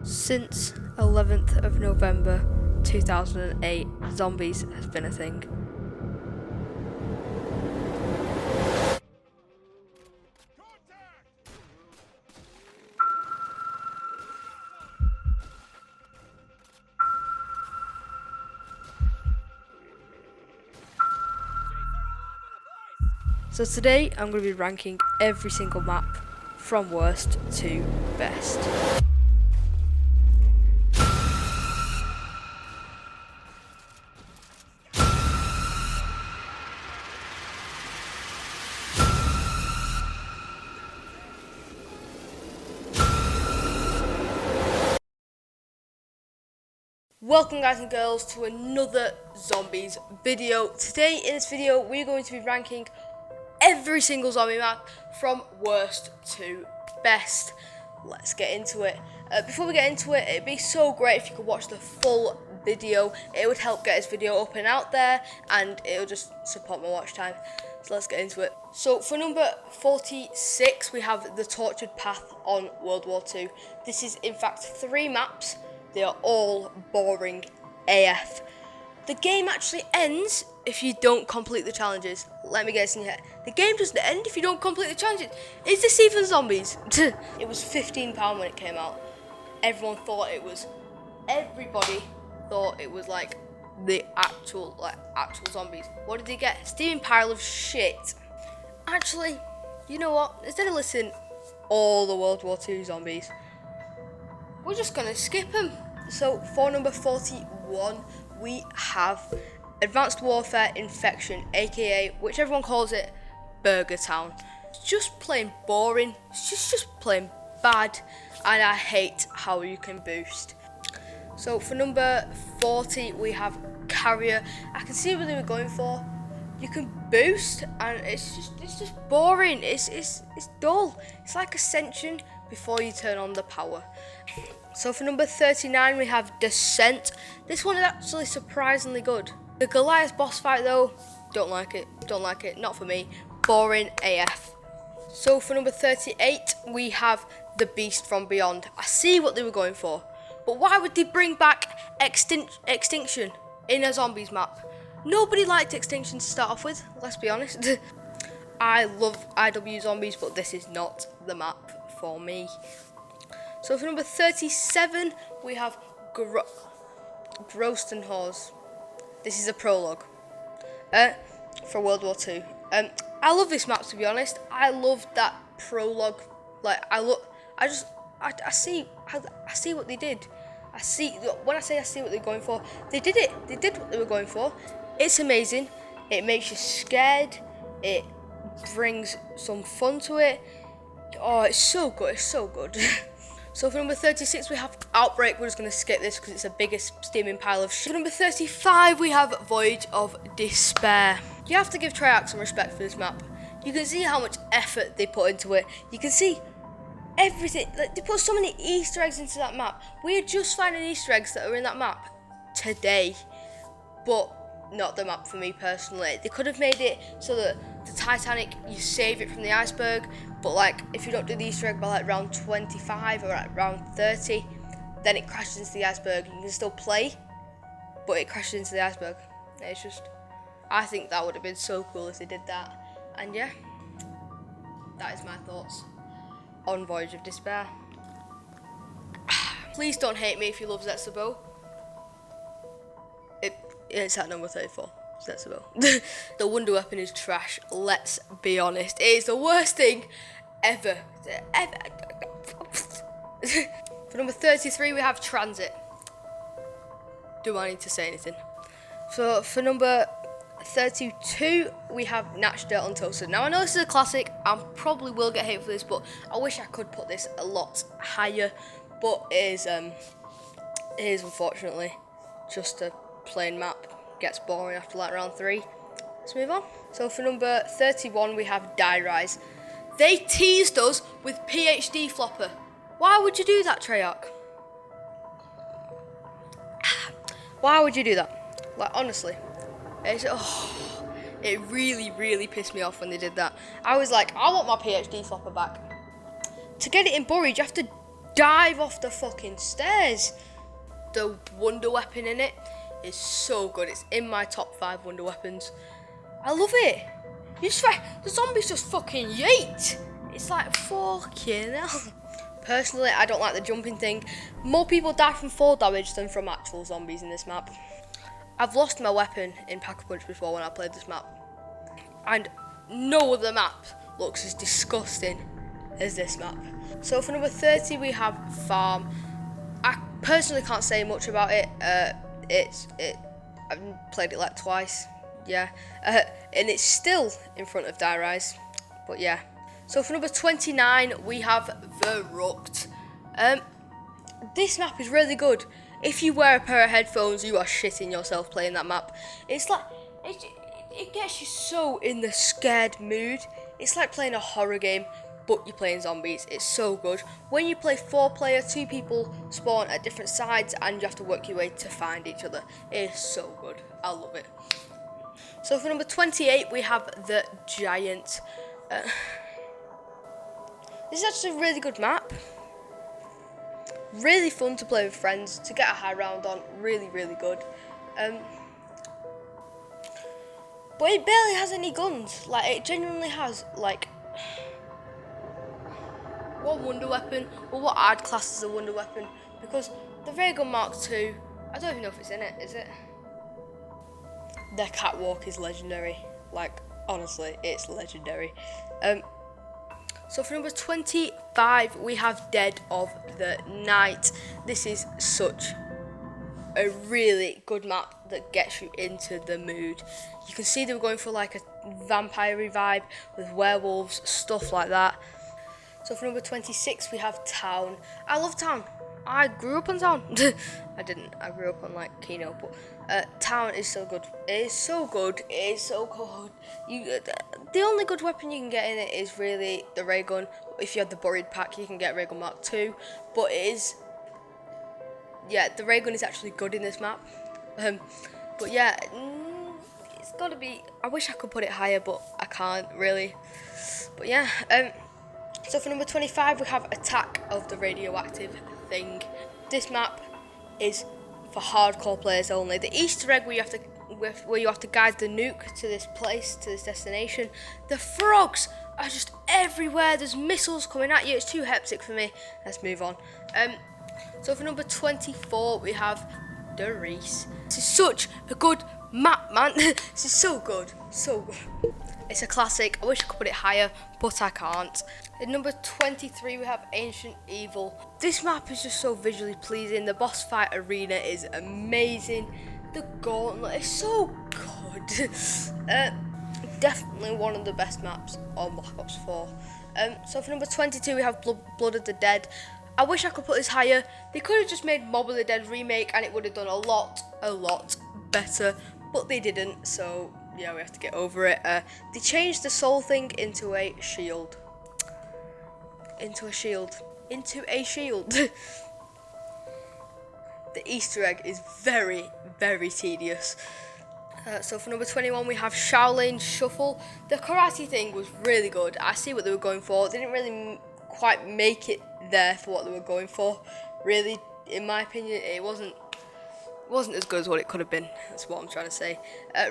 Since 11th of November 2008, zombies has been a thing. So today I'm going to be ranking every single map from worst to best. Welcome guys and girls to another zombies video. Today in this video we're going to be ranking every single zombie map from worst to best. Let's get into it. Before we get into it, it'd be so great if you could watch the full video. It would help get this video up and out there, and it'll just support my watch time. So let's get into it. So for number 46 we have the Tortured Path on World War II. This is in fact 3 maps. They are all boring AF. The game actually ends if you don't complete the challenges. Let me get this in your head. The game doesn't end if you don't complete the challenges. Is this even zombies? It was £15 when it came out. Everybody thought it was like the actual zombies. What did they get? Steaming pile of shit. Actually, you know what? Instead of listing all the World War II zombies, we're just gonna skip them. So for number 41, we have Advanced Warfare Infection, aka which everyone calls it, Burger Town. It's just plain boring. It's just plain bad, and I hate how you can boost. So for number 40, we have Carrier. I can see what they were going for. You can boost, and it's just boring. It's dull. It's like Ascension before you turn on the power. So for number 39 we have Descent. This one is actually surprisingly good. The Goliath boss fight though, don't like it, not for me. Boring AF. So for number 38 we have The Beast from Beyond. I see what they were going for, but why would they bring back Extinction in a zombies map? Nobody liked Extinction to start off with, let's be honest. I love IW zombies, but this is not the map for me. So for number 37, we have Grost and Hawes. This is a prologue for World War II. I love this map, to be honest. I love that prologue. Like I see what they did. When I say I see what they're going for, they did it. They did what they were going for. It's amazing. It makes you scared. It brings some fun to it. Oh, it's so good. It's so good. So for number 36 we have Outbreak. We're just going to skip this because it's the biggest steaming pile of shit. For number 35 we have Voyage of Despair. You have to give Treyarch some respect for this map. You can see how much effort they put into it. You can see everything. Like, they put so many Easter eggs into that map. We are just finding Easter eggs that are in that map today. But not the map for me personally. They could have made it so that the Titanic, you save it from the iceberg, but like if you don't do the Easter egg by like round 25 or like round 30, then it crashes into the iceberg. You can still play, but it crashes into the iceberg. It's just, I think that would have been so cool if they did that. And yeah, that is my thoughts on Voyage of Despair. Please don't hate me if you love Zetsubo. It's at number 34. Zetsubo. The wonder weapon is trash. Let's be honest. It is the worst thing ever. For number 33 we have Transit. Do I need to say anything? So for number 32 we have Natch Dirt Untoasted. Now I know this is a classic. I probably will get hate for this, but I wish I could put this a lot higher. But it is unfortunately just a plain map. Gets boring after like round 3. Let's move on. So for number 31 we have Die Rise. They teased us with PhD Flopper. Why would you do that, Treyarch? Why would you do that? Like honestly, it really pissed me off when they did that. I was like, I want my PhD Flopper back. To get it in Burridge, you have to dive off the fucking stairs. The wonder weapon in it is so good. It's in my top 5 wonder weapons. I love it. You swear, the zombies just fucking yeet. It's like fucking hell. Personally, I don't like the jumping thing. More people die from fall damage than from actual zombies in this map. I've lost my weapon in Pack-a-Punch before when I played this map. And no other map looks as disgusting as this map. So for number 30 we have Farm. I personally can't say much about it. I've played it like twice, yeah, and it's still in front of Die Rise, but yeah. So for number 29 we have Verrucht. This map is really good. If you wear a pair of headphones, you are shitting yourself playing that map. It's like it gets you so in the scared mood. It's like playing a horror game, but you're playing zombies. It's so good. When you play 4-player, 2 people spawn at different sides and you have to work your way to find each other. It's so good. I love it. So for number 28 we have the Giant. This is actually a really good map. Really fun to play with friends, to get a high round on. Really, really good. But it barely has any guns. Like, it genuinely has, like, one wonder weapon, or what I'd class as a wonder weapon, because the Ray Gun Mark II, I don't even know if it's in it, is it? Their catwalk is legendary. Like, honestly, it's legendary. So for number 25, we have Dead of the Night. This is such a really good map that gets you into the mood. You can see they were going for like a vampire vibe with werewolves, stuff like that. So for number 26, we have Town. I love Town. I grew up on Town. I didn't. I grew up on like Kino, but Town is so good. It is so good. It is so good. The only good weapon you can get in it is really the ray gun. If you have the buried pack, you can get Ray Gun Mark II. But it is, yeah, the ray gun is actually good in this map. But yeah, it's gotta be. I wish I could put it higher, but I can't really. But yeah. So for number 25, we have Attack of the Radioactive Thing. This map is for hardcore players only. The Easter egg where you have to guide the nuke to this place, to this destination. The frogs are just everywhere. There's missiles coming at you. It's too hectic for me. Let's move on. So for number 24, we have the Reese. This is such a good map, man. This is so good, so good. It's a classic. I wish I could put it higher, but I can't. At number 23, we have Ancient Evil. This map is just so visually pleasing. The boss fight arena is amazing. The gauntlet is so good. Definitely one of the best maps on Black Ops 4. So for number 22, we have Blood of the Dead. I wish I could put this higher. They could have just made Mob of the Dead remake and it would have done a lot better, but they didn't, so yeah, we have to get over it. They changed the soul thing into a shield. Into a shield. The Easter egg is very, very tedious. So for number 21, we have Shaolin Shuffle. The karate thing was really good. I see what they were going for. They didn't really quite make it there for what they were going for. Really, in my opinion, it wasn't as good as what it could have been. That's what I'm trying to say.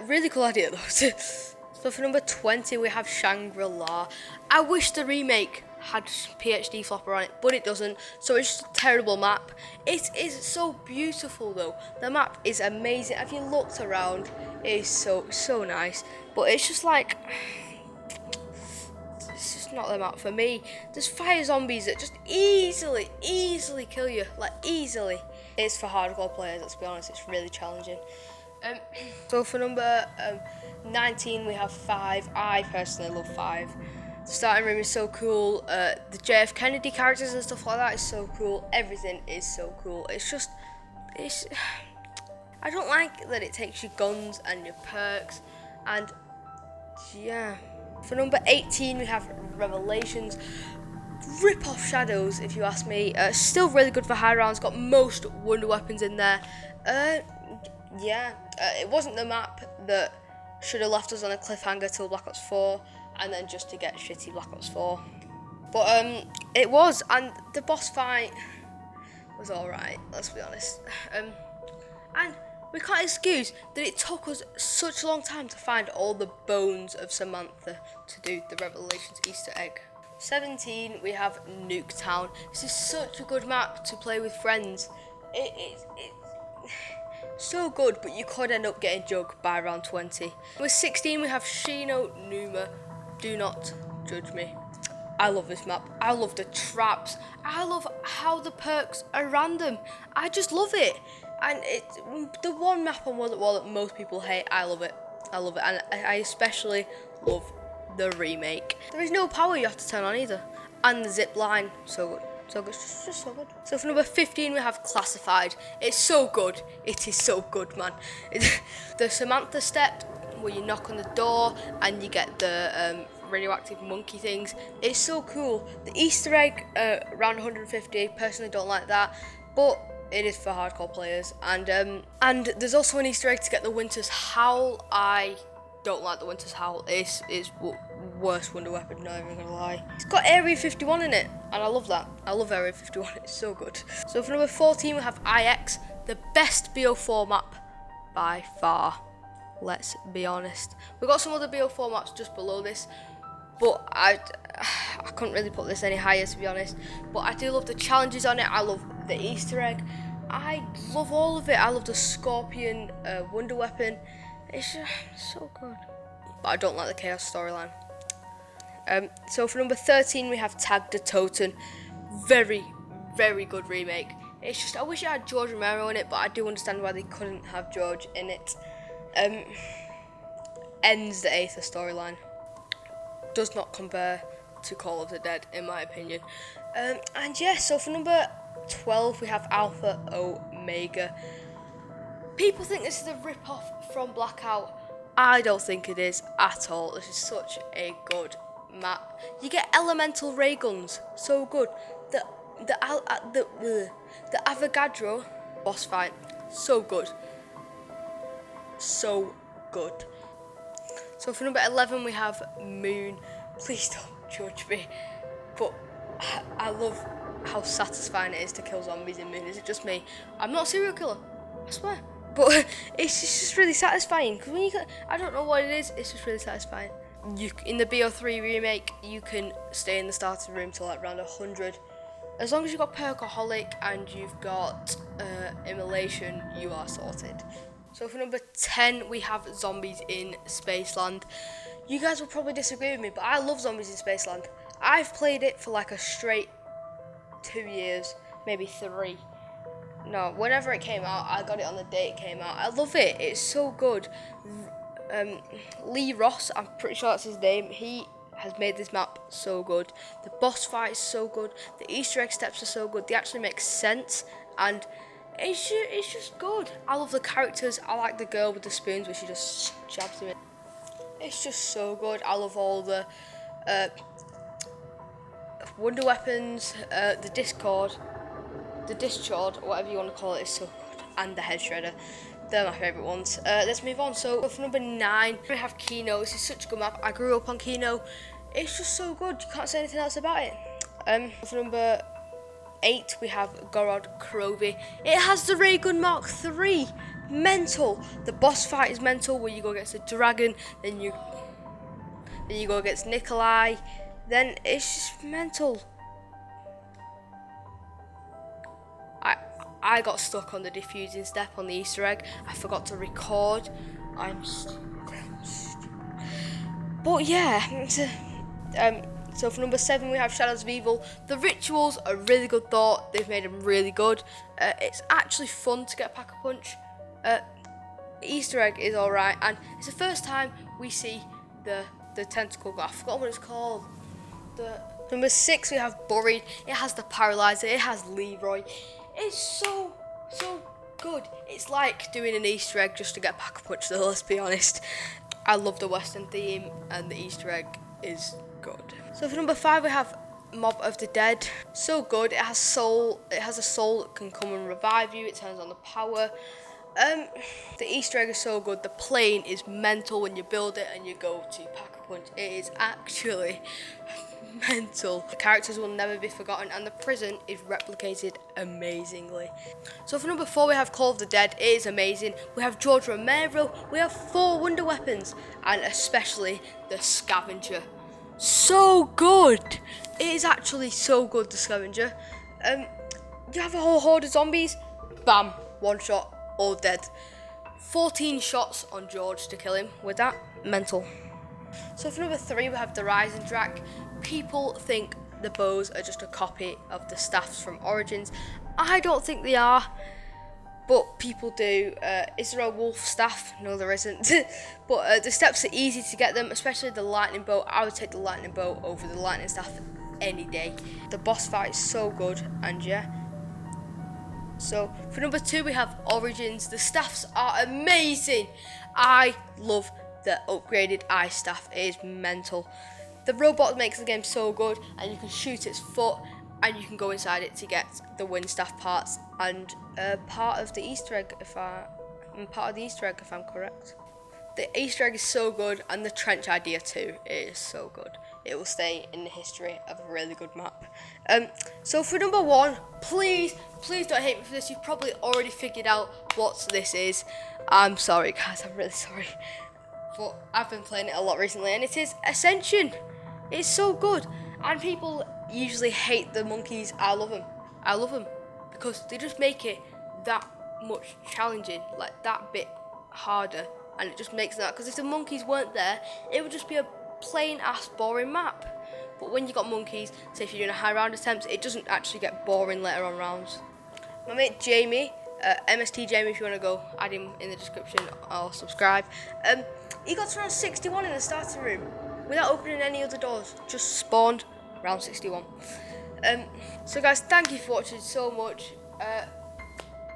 Really cool idea though. So for number 20, we have Shangri-La. I wish the remake had PhD Flopper on it, but it doesn't. So it's just a terrible map. It is so beautiful though. The map is amazing. Have you looked around? It is so nice. But it's just like, it's just not the map for me. There's fire zombies that just easily kill you. Like easily. It's for hardcore players, let's be honest, it's really challenging. So for number 19, we have 5. I personally love 5. The starting room is so cool. The JF Kennedy characters and stuff like that is so cool. Everything is so cool. I don't like that it takes your guns and your perks. And yeah. For number 18, we have Revelations. Rip off Shadows, if you ask me. Still really good for high rounds. Got most wonder weapons in there. It wasn't the map that should have left us on a cliffhanger till Black Ops 4, and then just to get shitty Black Ops 4. But it was, and the boss fight was alright, let's be honest. And we can't excuse that it took us such a long time to find all the bones of Samantha to do the Revelations Easter egg. 17, we have Nuketown. This is such a good map to play with friends. It's so good, but you could end up getting jugged by around 20. With 16, we have Shino Numa. Do not judge me. I love this map. I love the traps. I love how the perks are random. I just love it. And it's the one map on World at War that most people hate. I love it. I love it. And I especially love the remake. There is no power you have to turn on either. And the zip line. So good. So good. It's just so good. So for number 15, we have Classified. It's so good. It is so good, man. The Samantha step, where you knock on the door and you get the radioactive monkey things. It's so cool. The Easter egg, around 150. Personally, don't like that, but it is for hardcore players. And there's also an Easter egg to get the Winter's Howl. I don't like the Winter's Howl. It's worst wonder weapon, not even gonna lie. It's got Area 51 in it, and I love that. I love Area 51, it's so good. So for number 14, we have IX, the best BO4 map by far. Let's be honest. We've got some other BO4 maps just below this, but I couldn't really put this any higher, to be honest. But I do love the challenges on it. I love the Easter egg. I love all of it. I love the Scorpion wonder weapon. It's just so good. But I don't like the Chaos storyline. So for number 13, we have Tag the Totem. Very, very good remake. It's just, I wish it had George Romero in it, but I do understand why they couldn't have George in it. Ends the Aether storyline. Does not compare to Call of the Dead, in my opinion. And yeah, so for number 12, we have Alpha Omega. People think this is a rip-off from Blackout. I don't think it is at all. This is such a good map. You get elemental ray guns, so good. The Avogadro boss fight, so good. So good. So for number 11, we have Moon. Please don't judge me, but I love how satisfying it is to kill zombies in Moon. Is it just me? I'm not a serial killer, I swear. But it's just really satisfying. Because when you can, I don't know what it is, it's just really satisfying. In the BO3 remake, you can stay in the starting room till like around 100. As long as you've got Perkaholic and you've got Immolation, you are sorted. So for number 10, we have Zombies in Spaceland. You guys will probably disagree with me, but I love Zombies in Spaceland. I've played it for like a straight 2 years, maybe 3. No, whenever it came out, I got it on the day it came out. I love it. It's so good. Lee Ross, I'm pretty sure that's his name. He has made this map so good. The boss fight is so good. The Easter egg steps are so good. They actually make sense, and it's just good. I love the characters. I like the girl with the spoons where she just jabs them in. It's just so good. I love all the wonder weapons, the Dischord, whatever you want to call it, is so good. And the head shredder. They're my favourite ones. Let's move on. So for number 9, we have Kino. This is such a good map. I grew up on Kino. It's just so good. You can't say anything else about it. For number 8, we have Gorod Krovi. It has the Ray Gun Mark III. Mental. The boss fight is mental, where you go against a dragon, then you go against Nikolai. Then it's just mental. I got stuck on the defusing step on the Easter egg. I forgot to record. I'm stupid. But yeah. So for number 7, we have Shadows of Evil. The rituals are really good thought. They've made them really good. It's actually fun to get Pack-a-Punch. Easter egg is alright, and it's the first time we see the tentacle guy. I forgot what it's called. Number 6, we have Buried. It has the Paralyzer. It has Leroy. It's so good. It's like doing an Easter egg just to get Pack-a-Punch, though, let's be honest. I love the Western theme, and the Easter egg is good. So for number 5, we have Mob of the Dead. So good. It has soul. It has a soul that can come and revive you. It turns on the power. The Easter egg is so good. The plane is mental when you build it and you go to Pack-a-Punch. It is actually mental. The characters will never be forgotten, and the prison is replicated amazingly. So for number 4 we have Call of the Dead. It is amazing. We have George Romero, we have 4 wonder weapons, and especially the scavenger. So good! It is actually so good, the scavenger. You have a whole horde of zombies, bam, one shot, all dead. 14 shots on George to kill him with that, mental. So for number 3 we have the Rising Drac. People think the bows are just a copy of the staffs from Origins. I don't think they are, but people do. Is there a wolf staff? No, there isn't. But the steps are easy to get them, especially the lightning bow. I would take the lightning bow over the lightning staff any day. The boss fight is so good, and yeah. So for number 2 we have Origins. The staffs are amazing. I love the upgraded ice staff. It is mental. The robot makes the game so good, and you can shoot its foot and you can go inside it to get the wind staff parts and part of the Easter egg if I'm correct. The Easter egg is so good, and the trench idea too. It is so good. It will stay in the history of a really good map. So for number 1, please don't hate me for this. You've probably already figured out what this is. I'm sorry guys, I'm really sorry. But I've been playing it a lot recently, and it is Ascension. It's so good, and people usually hate the monkeys. I love them because they just make it that much challenging, like that bit harder, and it just makes that, because if the monkeys weren't there, it would just be a plain ass boring map. But when you got monkeys, say if you're doing a high round attempt, it doesn't actually get boring later on rounds. My mate Jamie, MST Jamie, if you want to go add him in the description or subscribe, he got to round 61 in the starting room without opening any other doors, just spawned round 61. So guys, thank you for watching so much.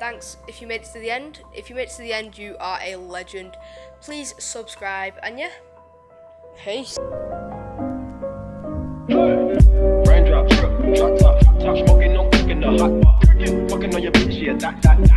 Thanks if you made it to the end. If you made it to the end, you are a legend. Please subscribe, and yeah, peace. Raindrops, drop top, smoking, no cooking the hot pot. Fucking on your bitch, yeah, that.